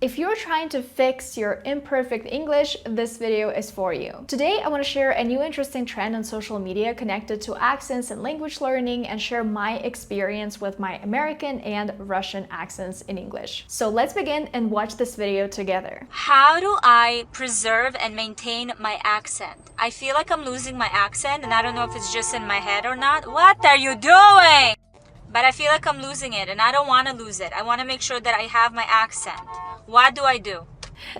If you're trying to fix your imperfect English, this video is for you. Today, I want to share a new interesting trend on social media connected to accents and language learning and share my experience with my American and Russian accents in English. So let's begin and watch this video together. How do I preserve and maintain my accent? I feel like I'm losing my accent and I don't know if it's just in my head or not. What are you doing? But I feel like I'm losing it and I don't want to lose it. I want to make sure that I have my accent. What do I do?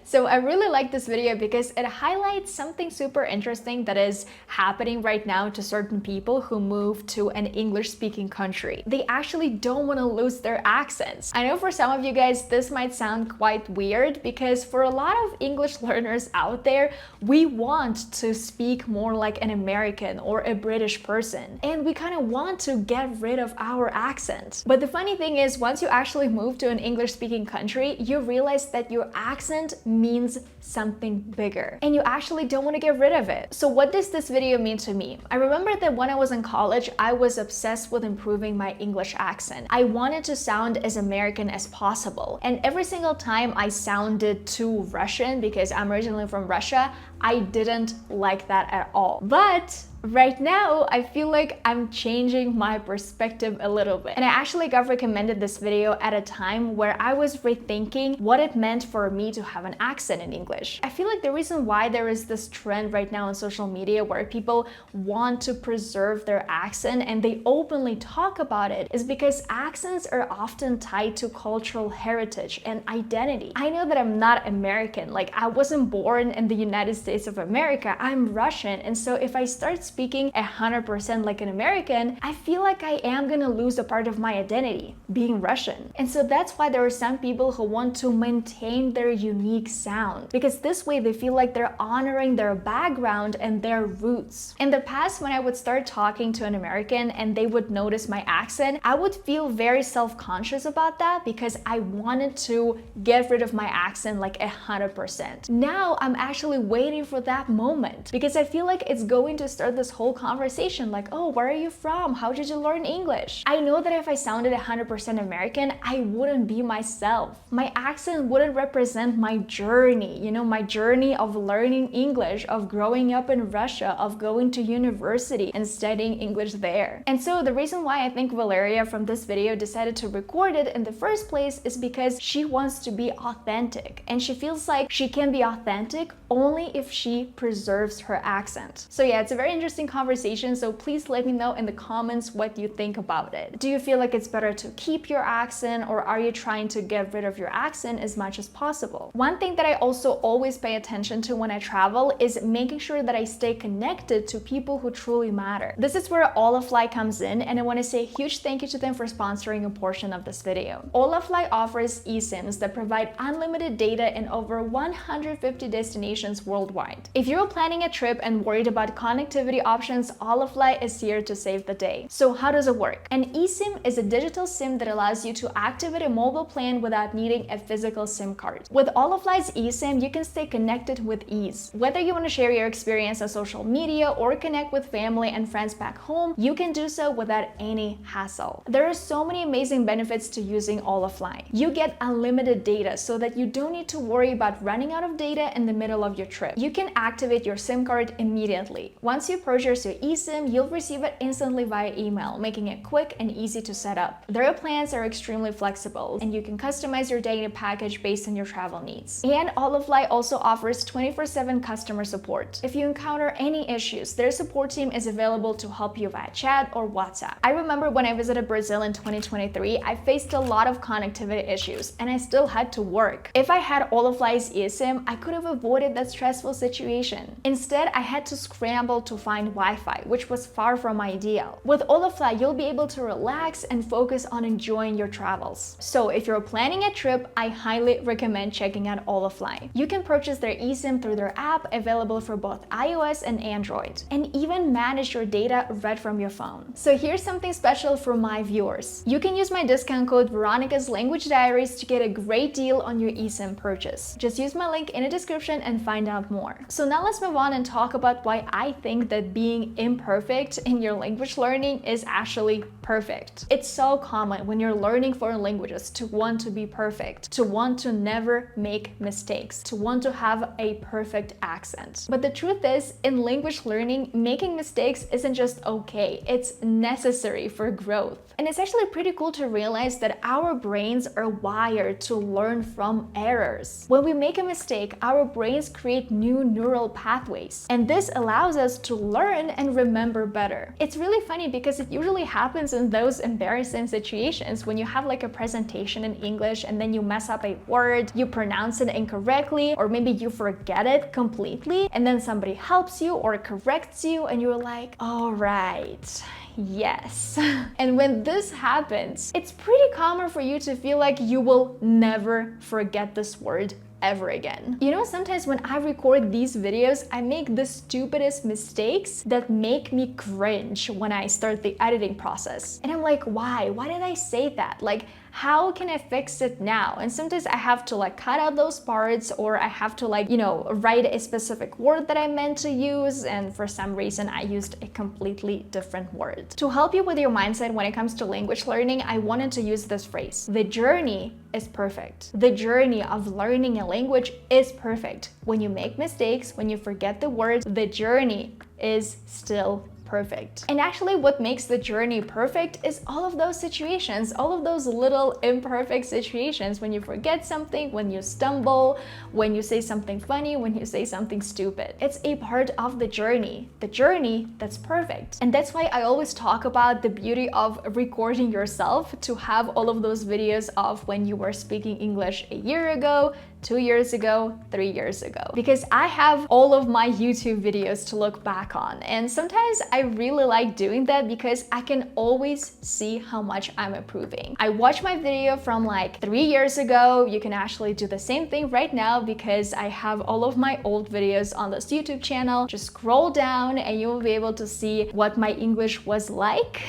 So I really like this video because it highlights something super interesting that is happening right now to certain people who move to an English-speaking country. They actually don't want to lose their accents. I know for some of you guys this might sound quite weird because for a lot of English learners out there, we want to speak more like an American or a British person, and we kind of want to get rid of our accent. But the funny thing is, once you actually move to an English-speaking country, you realize that your accent means something bigger and you actually don't want to get rid of it. So what does this video mean to me? I remember that when I was in college, I was obsessed with improving my English accent. I wanted to sound as American as possible, and every single time I sounded too Russian, because I'm originally from Russia, I didn't like that at all. But right now, I feel like I'm changing my perspective a little bit. And I actually got recommended this video at a time where I was rethinking what it meant for me to have an accent in English. I feel like the reason why there is this trend right now on social media where people want to preserve their accent and they openly talk about it is because accents are often tied to cultural heritage and identity. I know that I'm not American, like I wasn't born in the United States of America, I'm Russian, and so if I start speaking 100% like an American, I feel like I am gonna lose a part of my identity, being Russian. And so that's why there are some people who want to maintain their unique sound, because this way they feel like they're honoring their background and their roots. In the past, when I would start talking to an American and they would notice my accent, I would feel very self-conscious about that because I wanted to get rid of my accent like 100%. Now I'm actually waiting for that moment because I feel like it's going to start this whole conversation like, oh, where are you from? How did you learn English? I know that if I sounded 100% American, I wouldn't be myself. My accent wouldn't represent my journey, you know, my journey of learning English, of growing up in Russia, of going to university and studying English there. And so the reason why I think Valeria from this video decided to record it in the first place is because she wants to be authentic, and she feels like she can be authentic only if she preserves her accent. So yeah, it's a very interesting conversation, so please let me know in the comments what you think about it. Do you feel like it's better to keep your accent, or are you trying to get rid of your accent as much as possible? One thing that I also always pay attention to when I travel is making sure that I stay connected to people who truly matter. This is where Holafly comes in, and I want to say a huge thank you to them for sponsoring a portion of this video. Holafly offers eSIMs that provide unlimited data in over 150 destinations worldwide. If you're planning a trip and worried about connectivity options, Holafly is here to save the day. So how does it work? An eSIM is a digital SIM that allows you to activate a mobile plan without needing a physical SIM card. With Holafly's eSIM, you can stay connected with ease. Whether you want to share your experience on social media or connect with family and friends back home, you can do so without any hassle. There are so many amazing benefits to using Holafly. You get unlimited data so that you don't need to worry about running out of data in the middle of your trip. You can activate your SIM card immediately. Once you purchase your eSIM, you'll receive it instantly via email, making it quick and easy to set up. Their plans are extremely flexible, and you can customize your data package based on your travel needs. And Holafly also offers 24/7 customer support. If you encounter any issues, their support team is available to help you via chat or WhatsApp. I remember when I visited Brazil in 2023, I faced a lot of connectivity issues, and I still had to work. If I had Holafly's eSIM, I could have avoided that stressful situation. Instead, I had to scramble to find Wi-Fi, which was far from ideal. With Holafly, you'll be able to relax and focus on enjoying your travels. So if you're planning a trip, I highly recommend checking out Holafly. You can purchase their eSIM through their app, available for both iOS and Android, and even manage your data right from your phone. So here's something special for my viewers. You can use my discount code Veronika's Language Diaries to get a great deal on your eSIM purchase. Just use my link in the description and find out more. So now let's move on and talk about why I think that that being imperfect in your language learning is actually perfect. It's so common when you're learning foreign languages to want to be perfect, to want to never make mistakes, to want to have a perfect accent. But the truth is, in language learning, making mistakes isn't just okay, it's necessary for growth. And it's actually pretty cool to realize that our brains are wired to learn from errors. When we make a mistake, our brains create new neural pathways, and this allows us to learn and remember better. It's really funny because it usually happens in those embarrassing situations when you have like a presentation in English and then you mess up a word, you pronounce it incorrectly, or maybe you forget it completely, and then somebody helps you or corrects you and you're like, all right, yes. And when this happens, it's pretty common for you to feel like you will never forget this word ever again. You know, sometimes when I record these videos, I make the stupidest mistakes that make me cringe when I start the editing process. And I'm like, why? Why did I say that? Like, how can I fix it now? And sometimes I have to like cut out those parts, or I have to like, you know, write a specific word that I meant to use, and for some reason I used a completely different word. To help you with your mindset when it comes to language learning, I wanted to use this phrase: the journey is perfect. The journey of learning a language is perfect. When you make mistakes, when you forget the words, the journey is still perfect. And actually what makes the journey perfect is all of those situations, all of those little imperfect situations, when you forget something, when you stumble, when you say something funny, when you say something stupid. It's a part of the journey that's perfect. And that's why I always talk about the beauty of recording yourself, to have all of those videos of when you were speaking English a year ago, 2 years ago, 3 years ago, because I have all of my YouTube videos to look back on. And sometimes I really like doing that because I can always see how much I'm improving. I watch my video from like 3 years ago. You can actually do the same thing right now because I have all of my old videos on this YouTube channel. Just scroll down and you will be able to see what my English was like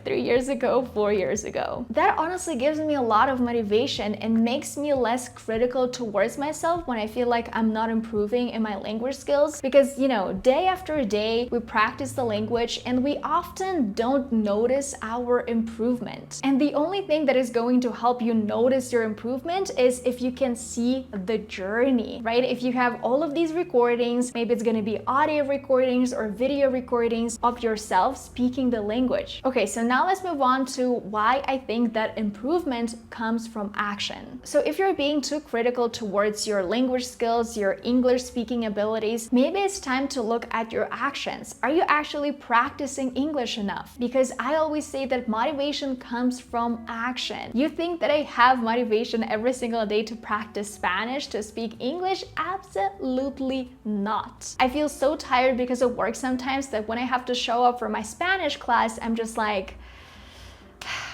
3 years ago, 4 years ago. That honestly gives me a lot of motivation and makes me less critical towards myself when I feel like I'm not improving in my language skills, because, you know, day after day we practice the language and we often don't notice our improvement. And the only thing that is going to help you notice your improvement is if you can see the journey, right? If you have all of these recordings, maybe it's going to be audio recordings or video recordings of yourself speaking the language. Okay, so now let's move on to why I think that improvement comes from action. So if you're being too critical towards your language skills, your English speaking abilities, maybe it's time to look at your actions. Are you actually practicing English enough? Because I always say that motivation comes from action. You think that I have motivation every single day to practice Spanish, to speak English? Absolutely not. I feel so tired because of work sometimes that when I have to show up for my Spanish class, I'm just like,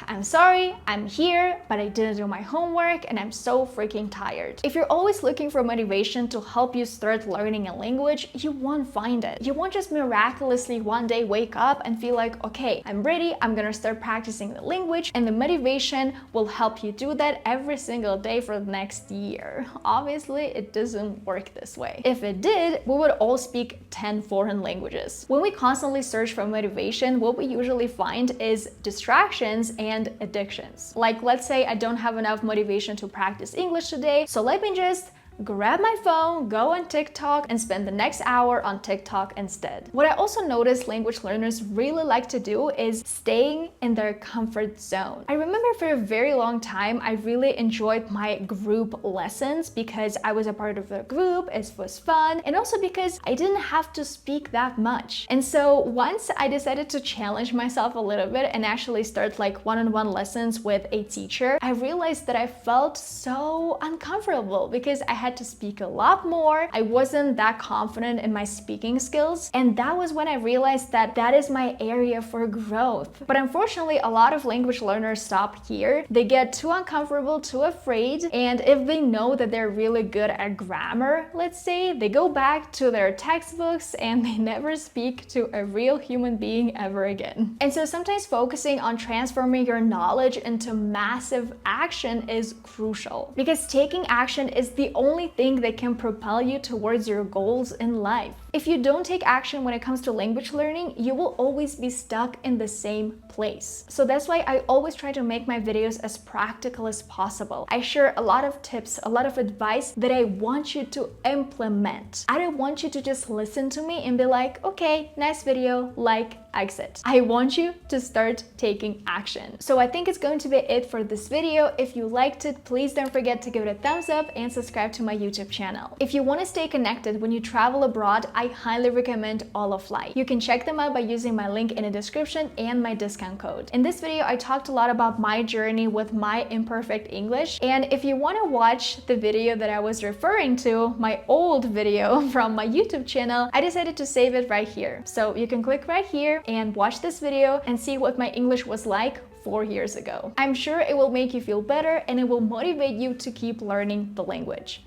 I'm sorry, I'm here, but I didn't do my homework and I'm so freaking tired. If you're always looking for motivation to help you start learning a language, you won't find it. You won't just miraculously one day wake up and feel like, okay, I'm ready, I'm gonna start practicing the language, and the motivation will help you do that every single day for the next year. Obviously, it doesn't work this way. If it did, we would all speak 10 foreign languages. When we constantly search for motivation, what we usually find is distractions and addictions. Like, let's say I don't have enough motivation to practice English today, so let me just grab my phone, go on TikTok, and spend the next hour on TikTok instead. What I also noticed language learners really like to do is staying in their comfort zone. I remember for a very long time, I really enjoyed my group lessons because I was a part of the group, it was fun, and also because I didn't have to speak that much. And so once I decided to challenge myself a little bit and actually start like one-on-one lessons with a teacher, I realized that I felt so uncomfortable because I had to speak a lot more. I wasn't that confident in my speaking skills, and that was when I realized that that is my area for growth. But unfortunately, a lot of language learners stop here. They get too uncomfortable, too afraid, and if they know that they're really good at grammar, let's say, they go back to their textbooks and they never speak to a real human being ever again. And so sometimes focusing on transforming your knowledge into massive action is crucial, because taking action is the only only thing that can propel you towards your goals in life. If you don't take action when it comes to language learning, you will always be stuck in the same place. So that's why I always try to make my videos as practical as possible. I share a lot of tips, a lot of advice that I want you to implement. I don't want you to just listen to me and be like, okay, nice video, like, exit. I want you to start taking action. So I think it's going to be it for this video. If you liked it, please don't forget to give it a thumbs up and subscribe to my YouTube channel. If you want to stay connected when you travel abroad, I highly recommend Holafly. You can check them out by using my link in the description and my discount code. In this video, I talked a lot about my journey with my imperfect English. And if you want to watch the video that I was referring to, my old video from my YouTube channel, I decided to save it right here. So you can click right here and watch this video and see what my English was like 4 years ago. I'm sure it will make you feel better and it will motivate you to keep learning the language.